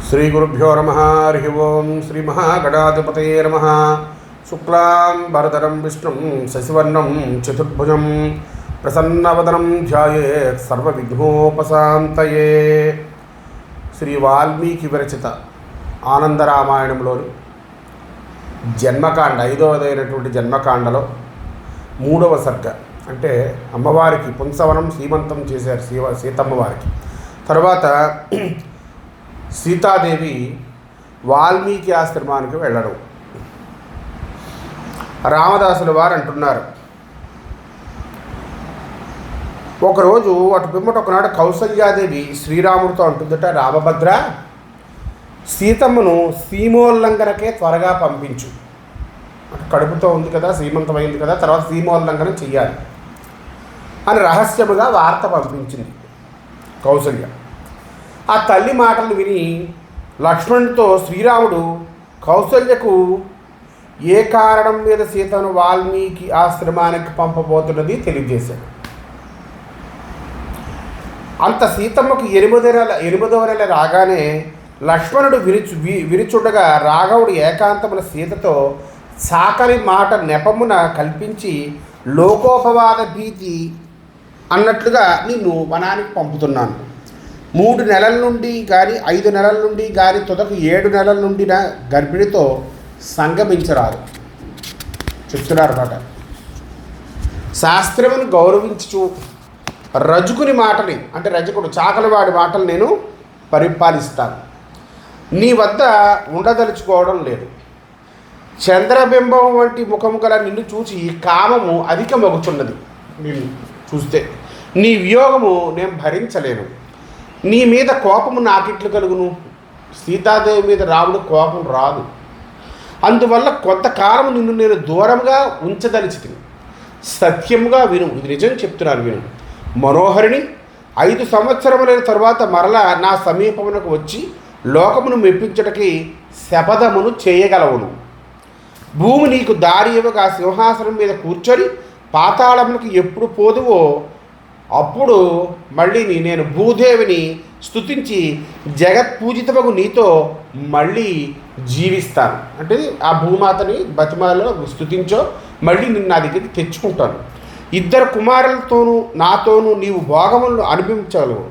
శ్రీగురుభ్యో నమః. హరి ఓం. శ్రీ మహాగణాధిపతయే నమః. శుక్లాం వరదరం విష్ణుం శశివర్ణం చతుర్భుజం ప్రసన్నవదనం ధ్యాయేత్ సర్వవిఘ్నోపశాంతయే. శ్రీ వాల్మీకి విరచిత ఆనందరామాయణంలోని జన్మకాండ 5వదైనటువంటి జన్మకాండలో 3వ సర్గ. అంటే అమ్మవారికి పుంసవనం సీమంతం చేశారు సీతమ్మవారికి. తర్వాత సీతాదేవి వాల్మీకి ఆశ్రమానికి వెళ్ళడం. రామదాసుల వారు అంటున్నారు, ఒకరోజు అటు పిమ్మట ఒకనాడు కౌసల్యాదేవి శ్రీరాముడితో అంటుందట, రామభద్ర, సీతమ్మను సీమోల్లంఘనకే త్వరగా పంపించు. కడుపుతో ఉంది కదా, సీమంతమైంది కదా, తర్వాత సీమోల్లంఘన చెయ్యాలి అని రహస్యముగా వార్త పంపించింది కౌసల్య. ఆ తల్లి మాటలు విని లక్ష్మణుడితో శ్రీరాముడు కౌసల్యకు ఏ కారణం మీద సీతను వాల్మీకి ఆశ్రమానికి పంపబోతున్నది తెలియజేశాడు. అంత సీతమ్మకు 8వ నెల రాగానే లక్ష్మణుడు విరిచుండగా రాఘవుడు ఏకాంతమున సీతతో సాకరి మాట నెపమున కల్పించి లోకోపవాద భీతి అన్నట్లుగా నిన్ను వనానికి పంపుతున్నాను. 3 నెలల నుండి కానీ 5 నెలల నుండి కానీ తుదకు 7 నెలల నుండిన గర్భిణితో సంగమించరాదు చెప్తున్నారు అన్నమాట. శాస్త్రమును గౌరవించు రజకుని మాటని, అంటే రజకుడు చాకలివాడి మాటలు నేను పరిపాలిస్తాను. నీ వద్ద ఉండదలుచుకోవడం లేదు. చంద్రబింబం వంటి ముఖము గల నిన్ను చూసి కామము అధికమగుచున్నది. నిన్ను చూస్తే నీ వియోగము నేను భరించలేను. నీ మీద కోపము నాకిట్లు కలుగును. సీతాదేవి మీద రాముడు కోపం రాదు. అందువల్ల కొంతకాలం నిన్ను నేను దూరంగా ఉంచదలిచితిని. సత్యముగా విను, ఇది నిజం చెప్తున్నాను, విను. మనోహరిని 5 సంవత్సరములైన తర్వాత మరలా నా సమీపమునకు వచ్చి లోకమును మెప్పించటకి శపథమును చేయగలవును. భూమి నీకు దారి ఇవ్వగా సింహాసనం మీద కూర్చొని పాతాళమునకు ఎప్పుడు పోదువో అప్పుడు మళ్ళీ నేను భూదేవిని స్తుతించి జగత్పూజితమగు నీతో మళ్ళీ జీవిస్తాను. అంటే ఆ భూమాతని బతిమాలలో స్తుతించో మళ్ళీ నిన్ను నా దగ్గరికి తెచ్చుకుంటాను. 2 కుమారులతోనూ నాతోనూ నీవు భోగములను అనుభవించగలవు.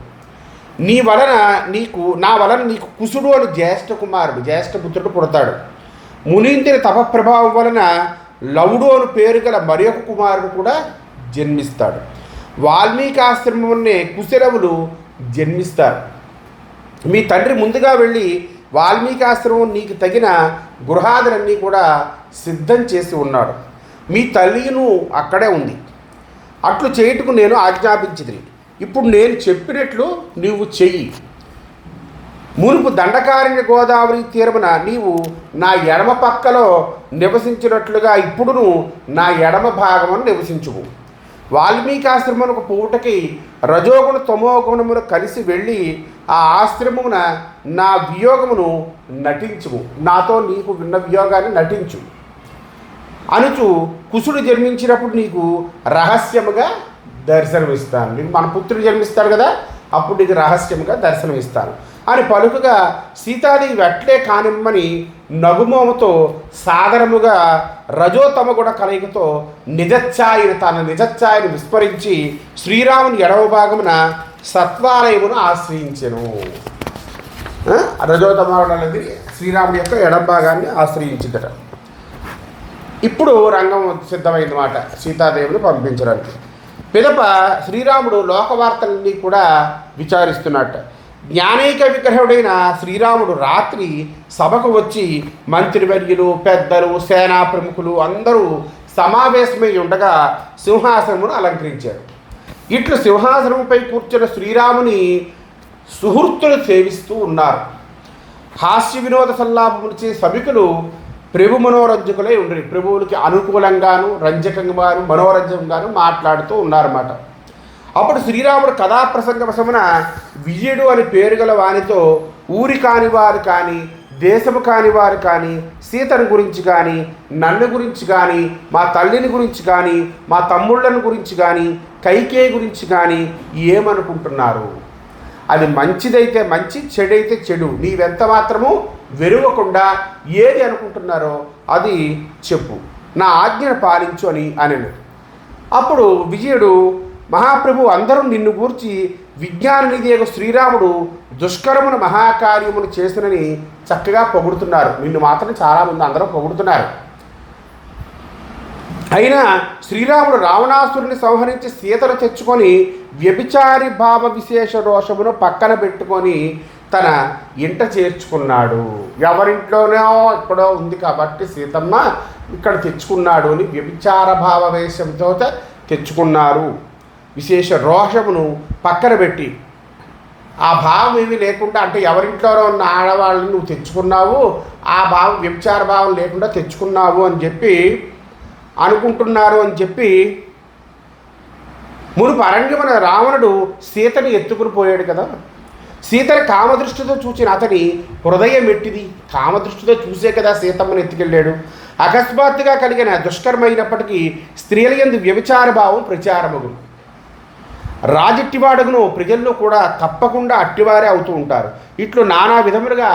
నా వలన నీకు కుసుడు అని జ్యేష్ఠపుత్రుడు పుడతాడు. మునీంద్రుని తపప్రభావం వలన లవుడు అని పేరు గల మరి ఒక కుమారుడు కూడా జన్మిస్తాడు. వాల్మీకి ఆశ్రమంలోనే కుశలవులు జన్మిస్తారు. మీ తండ్రి ముందుగా వెళ్ళి వాల్మీకి ఆశ్రమం నీకు తగిన గృహాదులన్నీ కూడా సిద్ధం చేసి ఉన్నాడు. మీ తల్లిను అక్కడే ఉంది. అట్లు చేయుటకు నేను ఆజ్ఞాపించింది. ఇప్పుడు నేను చెప్పినట్లు నీవు చెయ్యి. మునుపు దండకారణ్య గోదావరి తీరమున నీవు నా ఎడమ పక్కలో నివసించినట్లుగా ఇప్పుడును నా ఎడమ భాగమును నివసించుము. వాల్మీకి ఆశ్రమమునకు పోవుటకి రజోగుణ తమోగుణమును కలిసి వెళ్ళి ఆ ఆశ్రమమున నా వియోగమును నటించుము. నాతో నీకు విన్న వియోగాన్ని నటించు అనుచు కుశుడు జన్మించినప్పుడు నీకు రహస్యముగా దర్శనమిస్తాను. నీకు మన పుత్రుడు జన్మిస్తాడు కదా, అప్పుడు నీకు రహస్యముగా దర్శనమిస్తాను అని పలుకగా సీతాదేవి అట్లే కానిమ్మని నగుమోమతో సాదరముగా రజోతమ గుణ కలయికతో తన నిజచ్ఛాయను విస్మరించి శ్రీరాముని ఎడవ భాగమున సత్వాలయమును ఆశ్రయించెను. రజోతమ అనేది శ్రీరాముని యొక్క ఎడవ భాగాన్ని ఆశ్రయించిందట. ఇప్పుడు రంగం సిద్ధమైంది మాట సీతాదేవిని పంపించడానికి. పిదప శ్రీరాముడు లోకవార్తలన్నీ కూడా విచారిస్తున్నట్ట. జ్ఞానైక విగ్రహుడైన శ్రీరాముడు రాత్రి సభకు వచ్చి మంత్రివర్యులు, పెద్దలు, సేనా ప్రముఖులు అందరూ సమావేశమై ఉండగా సింహాసనమును అలంకరించారు. ఇట్లు సింహాసనంపై కూర్చున్న శ్రీరాముని సుహృత్తులు సేవిస్తూ ఉన్నారు. హాస్య వినోద సల్లాపమునిచే సభికులు ప్రభు మనోరంజకులై ఉండరు. ప్రభువులకి అనుకూలంగాను రంజకంగాను మనోరంజకంగాను మాట్లాడుతూ ఉన్నారన్నమాట. అప్పుడు శ్రీరాముడు కథాప్రసంగవశమున విజయుడు అని పేరు గల వానితో ఊరి కాని వారు కానీ దేశము కాని వారు కానీ సీతను గురించి కానీ నన్ను గురించి కానీ మా తల్లిని గురించి కానీ మా తమ్ముళ్ళను గురించి కానీ కైకేయి గురించి కానీ ఏమనుకుంటున్నారు అది మంచిదైతే మంచి, చెడైతే చెడు, నీవెంత మాత్రము వెరువకుండా ఏది అనుకుంటున్నారో అది చెప్పు, నా ఆజ్ఞను పాలించు అని అనెను. అప్పుడు విజయుడు, మహాప్రభు, అందరూ నిన్ను గూర్చి విజ్ఞాన నిధి శ్రీరాముడు దుష్కరమును మహాకార్యమును చేసినని చక్కగా పొగుడుతున్నారు. నిన్ను మాత్రం చాలామంది అందరూ పొగుడుతున్నారు. అయినా శ్రీరాముడు రావణాసురుని సంహరించి సీతను తెచ్చుకొని వ్యభిచారి భావ విశేష రోషమును పక్కన పెట్టుకొని తన ఇంట చేర్చుకున్నాడు. ఎవరింట్లోనో ఎక్కడో ఉంది కాబట్టి సీతమ్మ ఇక్కడ తెచ్చుకున్నాడు అని వ్యభిచార భావ వేషంతో తెచ్చుకున్నారు. విశేష రోషమును పక్కన పెట్టి, ఆ భావం ఏమీ లేకుండా, అంటే ఎవరింట్లోనో ఉన్న ఆడవాళ్ళని నువ్వు తెచ్చుకున్నావు, ఆ భావం వ్యభిచార భావం లేకుండా తెచ్చుకున్నావు అని చెప్పి అనుకుంటున్నారు అని చెప్పి మునుపు అరణ్యమున రావణుడు సీతని ఎత్తుకుని పోయాడు కదా. సీతని కామదృష్టితో చూసిన అతని హృదయం ఎట్టిది, కామదృష్టితో చూసే కదా సీతమ్మని ఎత్తుకెళ్ళాడు. అకస్మాత్తుగా కలిగిన దుష్కర్మైనప్పటికీ స్త్రీల యందు వ్యభిచార భావం ప్రచారమగును. రాజట్టివాడుగును ప్రజల్లో కూడా తప్పకుండా అట్టివారే అవుతూ ఉంటారు. ఇట్లు నానా విధములుగా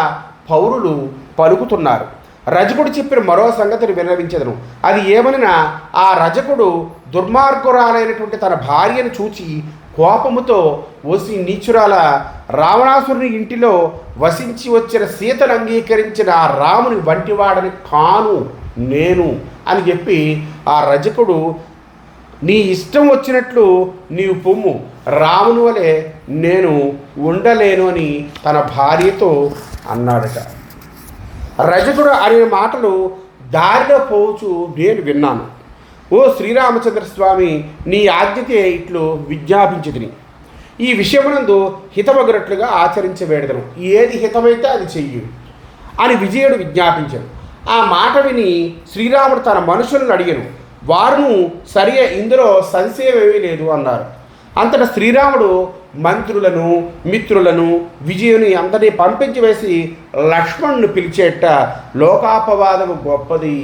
పౌరులు పలుకుతున్నారు. రజకుడు చెప్పిన మరో సంగతిని విన్నవించెదను. అది ఏమనినా, ఆ రజకుడు దుర్మార్గురాలైనటువంటి తన భార్యను చూచి కోపముతో వసి నీచురాల రావణాసురుని ఇంటిలో వసించి వచ్చిన సీతను అంగీకరించిన ఆ రాముని వంటివాడని కాను నేను అని చెప్పి ఆ రజకుడు, నీ ఇష్టం వచ్చినట్లు నీవు పొమ్ము, రాముని వలె నేను ఉండలేను అని తన భార్యతో అన్నాడట. రజకుడు అనే మాటలు దారిలో పోవచ్చు నేను విన్నాను. ఓ శ్రీరామచంద్ర స్వామి, నీ ఆజ్ఞతే ఇట్లు విజ్ఞాపించుదిని. ఈ విషయమునందు హితమగునట్లుగా ఆచరించబేడదను. ఏది హితమైతే అది చెయ్యి అని విజయుడు విజ్ఞాపించను. ఆ మాట విని శ్రీరాముడు తన మనుషులను అడిగాను. వారును సరియే, ఇందులో సంశయమేమీ లేదు అన్నారు. అంతటా శ్రీరాముడు మంత్రులను మిత్రులను విజయుని అందరినీ పంపించి వేసి లక్ష్మణుని పిలిచేట, లోకాపవాదము గొప్పది,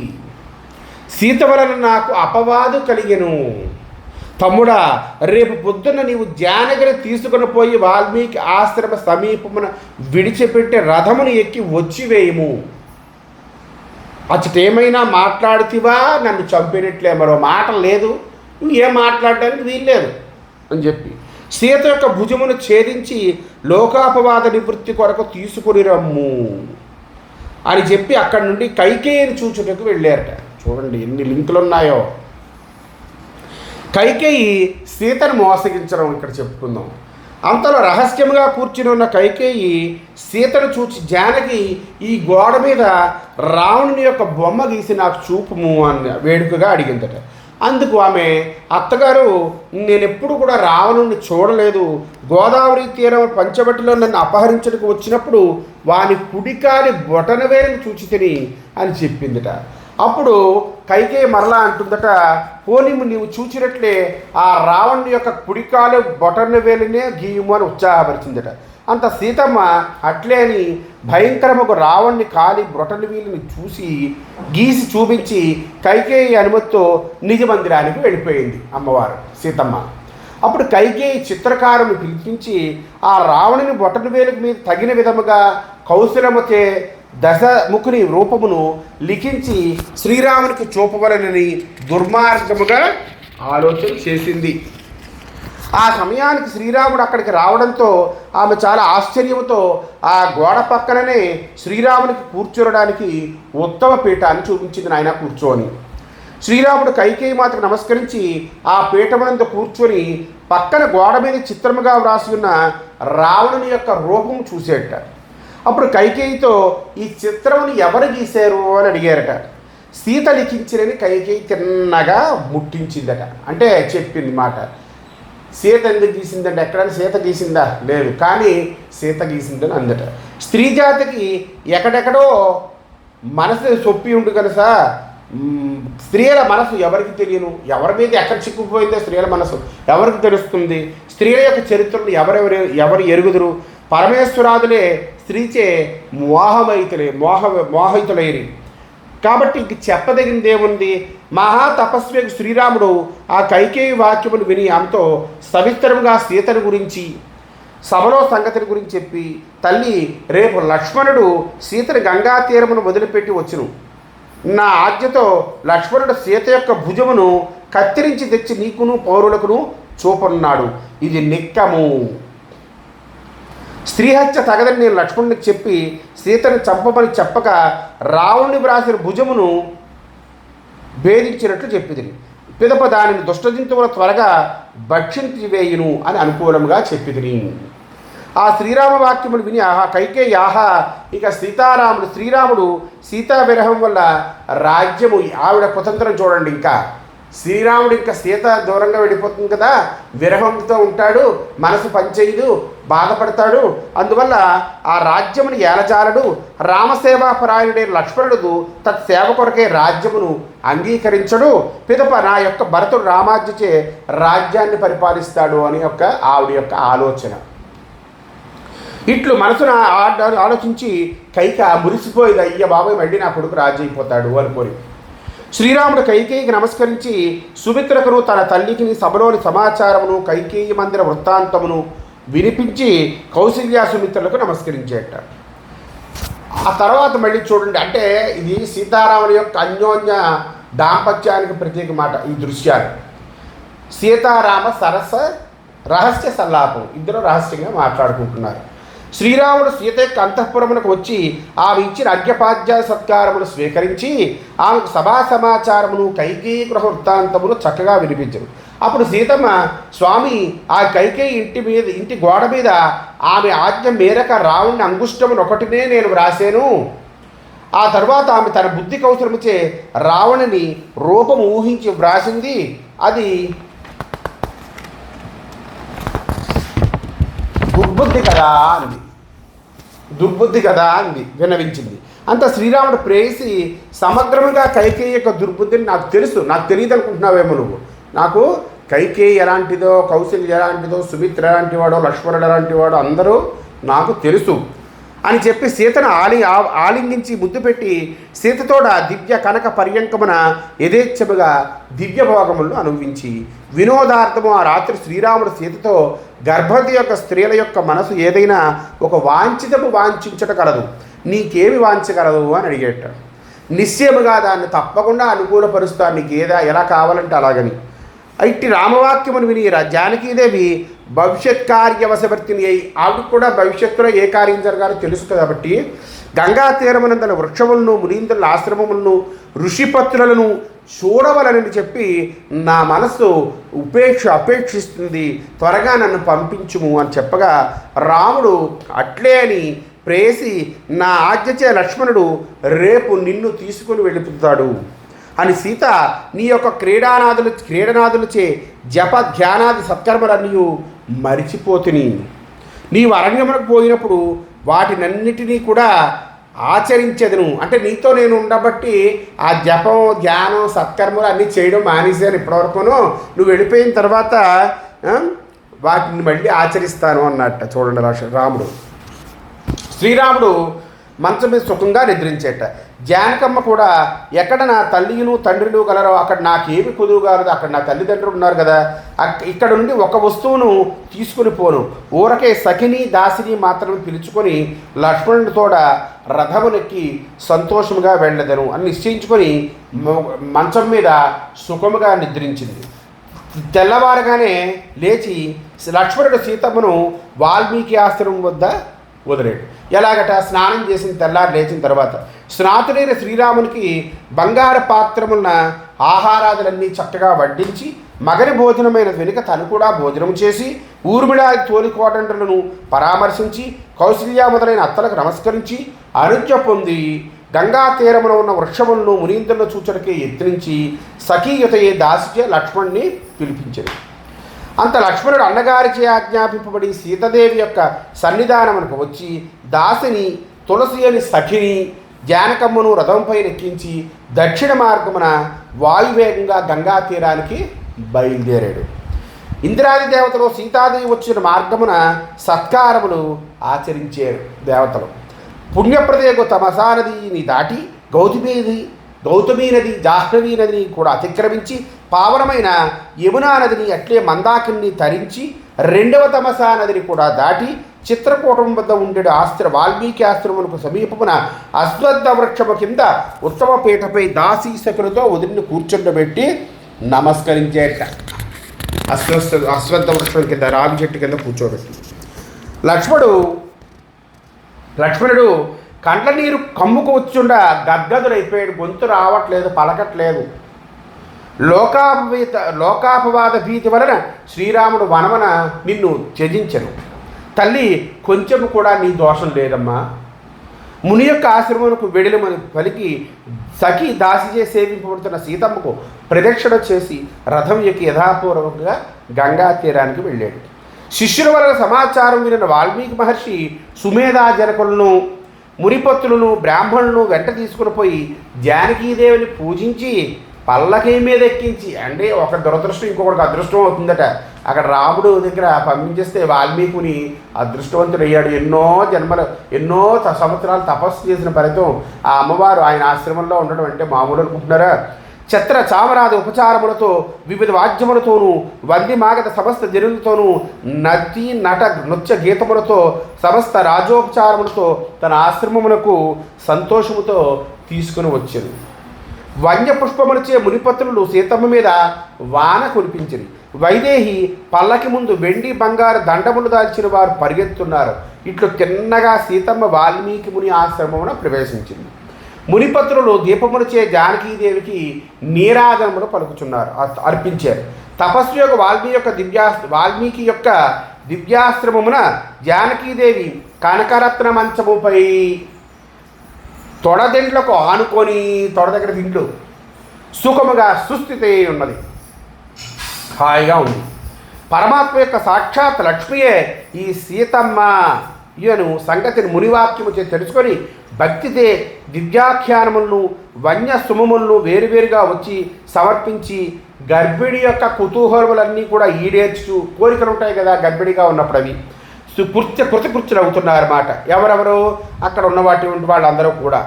సీత వలన నాకు అపవాదు కలిగెను. తమ్ముడా, రేపు పొద్దున్న నీవు జానగిరి తీసుకుని పోయి వాల్మీకి ఆశ్రమ సమీపమున విడిచిపెట్టి రథమును ఎక్కి వచ్చివేయము. అచ్చటేమైనా మాట్లాడుతీవా నన్ను చంపినట్లే, మరో మాట లేదు, నువ్వు ఏం మాట్లాడడానికి వీల్లేదు అని చెప్పి సీత యొక్క భుజమును ఛేదించి లోకాపవాద నివృత్తి కొరకు తీసుకుని రమ్ము అని చెప్పి అక్కడి నుండి కైకేయిని చూచుటకు వెళ్ళారట. చూడండి ఎన్ని లింకులు ఉన్నాయో. కైకేయి సీతను మోసగించడం ఇక్కడ చెప్పుకుందాం. అంతలో రహస్యంగా కూర్చుని ఉన్న కైకేయి సీతను చూచి, జానకి ఈ గోడ మీద రావణుని యొక్క బొమ్మ గీసి నాకు చూపుము అని వేడుకగా అడిగిందట. అందుకు ఆమె అత్తగారు, నేను ఎప్పుడు కూడా రావణుని చూడలేదు, గోదావరి తీరం పంచవటిలో నన్ను అపహరించడానికి వచ్చినప్పుడు వాని కుడికాలి బొటనవేలుని చూచి తిని అని చెప్పిందట. అప్పుడు కైకేయి మరలా అంటుందట, పోనీ నీవు చూచినట్లే ఆ రావణుని యొక్క కుడికాలు బొటనవేలునే గీయము అని ఉత్సాహపరిచిందట. అంత సీతమ్మ అట్లే అని భయంకరముకు రావణ్ణి కాలి బొటనవేలుని చూసి గీసి చూపించి కైకేయి అనుమతితో నిజ మందిరానికి వెళ్ళిపోయింది అమ్మవారు సీతమ్మ. అప్పుడు కైకేయి చిత్రకారుని పిలిపించి ఆ రావణుని బొటనవేలు మీద తగిన విధముగా కౌశలముతే దశముఖుని రూపమును లిఖించి శ్రీరామునికి చూపవలనని దుర్మార్గముగా ఆలోచన చేసింది. ఆ సమయానికి శ్రీరాముడు అక్కడికి రావడంతో ఆమె చాలా ఆశ్చర్యంతో ఆ గోడ పక్కననే శ్రీరామునికి కూర్చోడానికి ఉత్తమ పీఠాన్ని చూపించింది. నాయన కూర్చోని. శ్రీరాముడు కైకేయి మాతకు నమస్కరించి ఆ పీఠమునందు కూర్చొని పక్కన గోడ మీద చిత్రముగా వ్రాసి ఉన్న రావణుని యొక్క రూపం చూసేట. అప్పుడు కైకేయితో, ఈ చిత్రముని ఎవరు గీశారు అని అడిగారట. సీత లిఖించినని కైకేయి తిన్నగా ముట్టించిందట. అంటే చెప్పింది మాట. సీత ఎందుకు గీసిందంటే, ఎక్కడైనా సీత గీసిందా? లేదు, కానీ సీత గీసిందని అందట. స్త్రీ జాతికి ఎక్కడెక్కడో మనసు సొప్పి ఉండు కనుక స్త్రీల మనసు ఎవరికి తెలియను, ఎవరి మీద ఎక్కడ చిక్కుపోయిందో స్త్రీల మనసు ఎవరికి తెలుస్తుంది? స్త్రీల యొక్క చరిత్రను ఎవరు ఎరుగుదురు? పరమేశ్వరాదులే స్త్రీచే మోహితులైరి. కాబట్టి ఇంక చెప్పదగినదేముంది? మహాతపస్వి శ్రీరాముడు ఆ కైకేయి వాక్యమును విని ఆమెతో సవిస్తరంగా సీతను గురించి సభలో సంగతిని గురించి చెప్పి, తల్లి రేపు లక్ష్మణుడు సీతని గంగా తీరమును వదిలిపెట్టి వచ్చును. నా ఆజ్ఞతో లక్ష్మణుడు సీత యొక్క భుజమును కత్తిరించి తెచ్చి నీకును పౌరులకును చూపనున్నాడు. ఇది నిక్కము. స్త్రీహత్య తగదని నేను లక్ష్మణునికి చెప్పి సీతను చంపమని చెప్పక రావణుని వ్రాసిన భుజమును భేదించినట్లు చెప్పింది. పిదప దానిని దుష్టజంతువుల త్వరగా భక్షించి వేయును అని అనుకూలంగా చెప్పింది. ఆ శ్రీరామ వాక్యములు విని కైకేయి ఇక శ్రీరాముడు సీతా విరహం వల్ల రాజ్యము ఆవిడ కుతంత్రం చూడండి. ఇంకా శ్రీరాముడు ఇంకా సీత దూరంగా వెళ్ళిపోతుంది కదా, విరహంతో ఉంటాడు, మనసు పనిచేయదు, బాధపడతాడు. అందువల్ల ఆ రాజ్యమును ఏలజాలడు. రామసేవాపరాయణుడైన లక్ష్మణుడు తత్సేవ కొరకే రాజ్యమును అంగీకరించడు. పిదప నా యొక్క భరతుడు రామాజ్యచే రాజ్యాన్ని పరిపాలిస్తాడు అని ఆవిడ యొక్క ఆలోచన. ఇట్లు మనసున ఆలోచించి కైక మురిసిపోయింది. అయ్య బాబాయ్ మళ్ళీ నా కొడుకు రాజు అయిపోతాడు అనుకోని శ్రీరాముడు కైకేయికి నమస్కరించి సుమిత్రకును తన తల్లికి సభలోని సమాచారమును కైకేయి మందిర వృత్తాంతమును వినిపించి కౌసల్య సుమిత్రులకు నమస్కరించేట. ఆ తర్వాత మళ్ళీ చూడండి, అంటే ఇది సీతారాముల యొక్క అన్యోన్య దాంపత్యానికి ప్రత్యేక మాట. ఈ దృశ్యాలు సీతారామ సరస రహస్య సల్లాపం, ఇద్దరు రహస్యంగా మాట్లాడుకుంటున్నారు. శ్రీరాముడు సీత యొక్క అంతఃపురమునకు వచ్చి ఆమె ఇచ్చిన అర్ఘ్యపాద్య సత్కారమును స్వీకరించి ఆమెకు సభా సమాచారమును కైకేయి గృహ వృత్తాంతమును చక్కగా వినిపించరు. అప్పుడు సీతమ్మ, స్వామి, ఆ కైకేయి ఇంటి గోడ మీద ఆమె ఆజ్ఞ మేరక రావణ్ణి అంగుష్టమును ఒకటినే నేను వ్రాసాను. ఆ తర్వాత ఆమె తన బుద్ధి కౌశలముచే రావణుని రూపము ఊహించి వ్రాసింది. అది దుర్బుద్ధి కదా అంది విన్నవించింది. అంత శ్రీరాముడు ప్రేయసి సమగ్రముగా కైకేయి యొక్క దుర్బుద్ధిని నాకు తెలియదు అనుకుంటున్నావేమో నువ్వు. నాకు కైకేయి ఎలాంటిదో, కౌశల్య ఎలాంటిదో, సుమిత్ర ఎలాంటి వాడో, లక్ష్మణుడు ఎలాంటి వాడో అందరూ నాకు తెలుసు అని చెప్పి సీతను ఆలింగించి ముద్దు పెట్టి సీతతోడ దివ్య కనక పర్యంకమున యథేచ్ఛముగా దివ్య భోగములను అనుభవించి వినోదార్థము ఆ రాత్రి శ్రీరాముడు సీతతో గర్భవతి యొక్క స్త్రీల యొక్క మనసు ఏదైనా ఒక వాంఛితము వాంఛించట కలదు, నీకేమి వాంచగలదు అని అడిగేట. నిశ్చయముగా దాన్ని తప్పకుండా అనుకూలపరుస్తాను, నీకు ఎలా కావాలంటే అలాగని. ఇట్టి రామవాక్యమును విని జానకీదేవి భవిష్యత్ కార్యవశవర్తిని అయి ఆవిడకు కూడా భవిష్యత్తులో ఏ కార్యం జరగాలో తెలుసు కాబట్టి గంగా తీరమునందల వృక్షములను, మునీంద్రుల ఆశ్రమములను, ఋషిపత్రులను చూడవలనని చెప్పి నా మనస్సు అపేక్షిస్తుంది, త్వరగా నన్ను పంపించుము అని చెప్పగా రాముడు అట్లే అని ప్రేసి నా ఆజ్ఞచే లక్ష్మణుడు రేపు నిన్ను తీసుకుని వెళ్ళిపోతాడు అని సీత నీ యొక్క క్రీడనాదులచే జప ధ్యానాది సత్కర్మలన్నీ మరిచిపోతుని. నీవు అరణ్యమునకు పోయినప్పుడు వాటినన్నిటినీ కూడా ఆచరించదును. అంటే నీతో నేను ఉండబట్టి ఆ జపం, ధ్యానం, సత్కర్మలు అన్నీ చేయడం మానేశాను ఇప్పటివరకును. నువ్వు వెళ్ళిపోయిన తర్వాత వాటిని మళ్ళీ ఆచరిస్తాను అన్నట్ట. చూడండి రాముడు. శ్రీరాముడు మంచం మీద సుఖంగా నిద్రించేట. జానకమ్మ కూడా ఎక్కడ నా తల్లిను తండ్రిను కలరో అక్కడ నాకేమి కుదువు కాదు, అక్కడ నా తల్లిదండ్రులు ఉన్నారు కదా, ఇక్కడ నుండి ఒక వస్తువును తీసుకుని పోను, ఊరకే సఖిని దాసిని మాత్రం పిలుచుకొని లక్ష్మణుడితోడ రథమునెక్కి సంతోషముగా వెళ్ళదను అని నిశ్చయించుకొని మంచం మీద సుఖముగా నిద్రించింది. తెల్లవారగానే లేచి లక్ష్మణుడు సీతమ్మను వాల్మీకి ఆశ్రమం వద్ద వదిలేడు. ఎలాగట? స్నానం చేసిన తెల్లారి లేచిన తర్వాత స్నాతుడైన శ్రీరామునికి బంగారు పాత్రమున్న ఆహారాదులన్నీ చక్కగా వడ్డించి మగని భోజనమైన వెనుక తను కూడా భోజనం చేసి ఊర్మిళ తోలికోటండ్రులను పరామర్శించి కౌసల్య మొదలైన అత్తలకు నమస్కరించి అనుజ్ఞ పొంది గంగా తీరమున ఉన్న వృక్షములను మునీంద్రులను చూచడికే యత్నించి సఖీయుతయే దాసిచే లక్ష్మణ్ణి పిలిపించింది. అంత లక్ష్మణుడు అన్నగారిచే ఆజ్ఞాపింపబడి సీతాదేవి యొక్క సన్నిధానమునకు వచ్చి దాసిని తులసి అని సఖిని జానకమ్మను రథంపై ఎక్కించి దక్షిణ మార్గమున వాయువేగంగా గంగా తీరానికి బయలుదేరాడు. ఇంద్రాది దేవతలు సీతాదేవి వచ్చిన మార్గమున సత్కారములు ఆచరించారు దేవతలు. పుణ్యప్రదేగు తమసా నదిని దాటి గౌతమీ నది జాహ్నవీ నదిని కూడా అతిక్రమించి పావనమైన యమునా నదిని అట్లే మందాకిని తరించి రెండవ తమసా నదిని కూడా దాటి చిత్రకూటం వద్ద ఉండే వాల్మీకి ఆశ్రమములకు సమీపమున అశ్వత్థ వృక్షము కింద ఉత్తమ పీఠపై దాసీసకులతో వదిలిని కూర్చుండబెట్టి నమస్కరించేట. అశ్వత్థ వృక్షం కింద రావి చెట్టు కింద కూర్చోబెట్టి లక్ష్మణుడు కండ్ల నీరు కమ్ముకు వచ్చుండ గద్గదులైపోయాడు. గొంతు రావట్లేదు, పలకట్లేదు. లోకాపవాద భీతి వలన శ్రీరాముడు వనమన నిన్ను త్యజించను. తల్లి, కొంచెము కూడా నీ దోషం లేదమ్మా. ముని యొక్క ఆశ్రమమునకు వెడలమని పలికి సఖి దాసిచే సేవింపబడుతున్న సీతమ్మకు ప్రదక్షిణ చేసి రథం ఎక్కి యథాపూర్వకంగా గంగా తీరానికి వెళ్ళాడు. శిష్యుల వలన సమాచారం వినిన వాల్మీకి మహర్షి సుమేధాజనకులను, మునిపత్తులను, బ్రాహ్మణులను వెంట తీసుకుని పోయి జానకీదేవిని పూజించి పల్లకి మీద ఎక్కించి, అంటే ఒక దురదృష్టం ఇంకొకటికి అదృష్టం అవుతుందట. అక్కడ రాముడు దగ్గర పంపించేస్తే వాల్మీకుని అదృష్టవంతుడయ్యాడు. ఎన్నో సంవత్సరాలు తపస్సు చేసిన ఫలితం ఆ అమ్మవారు ఆయన ఆశ్రమంలో ఉండడం అంటే మామూలు అనుకుంటున్నారా? ఛత్ర చామరాది ఉపచారములతో, వివిధ వాద్యములతోనూ, వంది మాగత సమస్త జనులతోనూ, నటి నట నృత్య గీతములతో, సమస్త రాజోపచారములతో తన ఆశ్రమమునకు సంతోషముతో తీసుకుని వచ్చారు. వన్య పుష్పములచే మునిపత్రులు సీతమ్మ మీద వాన కురిపించింది. వైదేహి పల్లకి ముందు వెండి బంగారు దండములు దాల్చిన వారు పరిగెత్తున్నారు. ఇట్లు తిన్నగా సీతమ్మ వాల్మీకి ముని ఆశ్రమమున ప్రవేశించింది. మునిపత్రులు దీపములచే జానకీదేవికి నీరాజనములు పలుకుచున్నారు, అర్పించారు. తపస్సు యొక్క వాల్మీకి యొక్క దివ్యాశ్రమమున జానకీదేవి కనకరత్న మంచముపై తొడదిండ్లకు ఆనుకొని, తొడ దగ్గర దిండ్లు సుఖముగా సుస్థితి ఉన్నది, హాయిగా ఉంది. పరమాత్మ యొక్క సాక్షాత్ లక్ష్మియే ఈ సీతమ్మ ఈయను సంగతిని మునివాక్యము చే తెలుసుకొని భక్తితే దివ్యాఖ్యానములను, వన్య సుమములను వేరువేరుగా వచ్చి సమర్పించి గర్భిణి యొక్క కుతూహలములన్నీ కూడా ఈడేర్చు. కోరికలు ఉంటాయి కదా గర్భిణిగా ఉన్నప్పుడు, అవి కృతకృత్యులు అవుతున్నారన్నమాట. ఎవరెవరు అక్కడ ఉన్నవాటి వాళ్ళందరూ కూడా.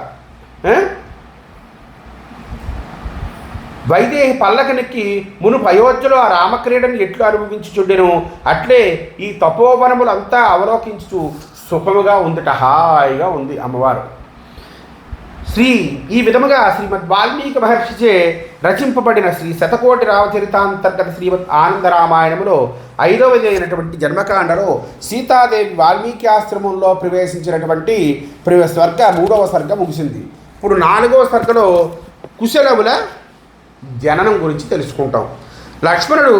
వైదేహి పల్లకనెక్కి మునుపు అయోధ్యలో ఆ రామక్రీడను ఎట్లు అనుభవించుచుండెను అట్లే ఈ తపోవనములంతా అవలోకించుచు సుఖముగా ఉందట, హాయిగా ఉంది అమ్మవారు. ఈ విధముగా శ్రీమద్ వాల్మీకి మహర్షిచే రచింపబడిన శ్రీ శతకోటి రామచరితాంతర్గత శ్రీమద్ ఆనంద రామాయణములో 5వది అయినటువంటి జన్మకాండలో సీతాదేవి వాల్మీకి ఆశ్రమంలో ప్రవేశించినటువంటి స్వర్గ 3వ సర్గ ముగిసింది. ఇప్పుడు 4వ సర్గలో కుశలముల జననం గురించి తెలుసుకుంటాం. లక్ష్మణుడు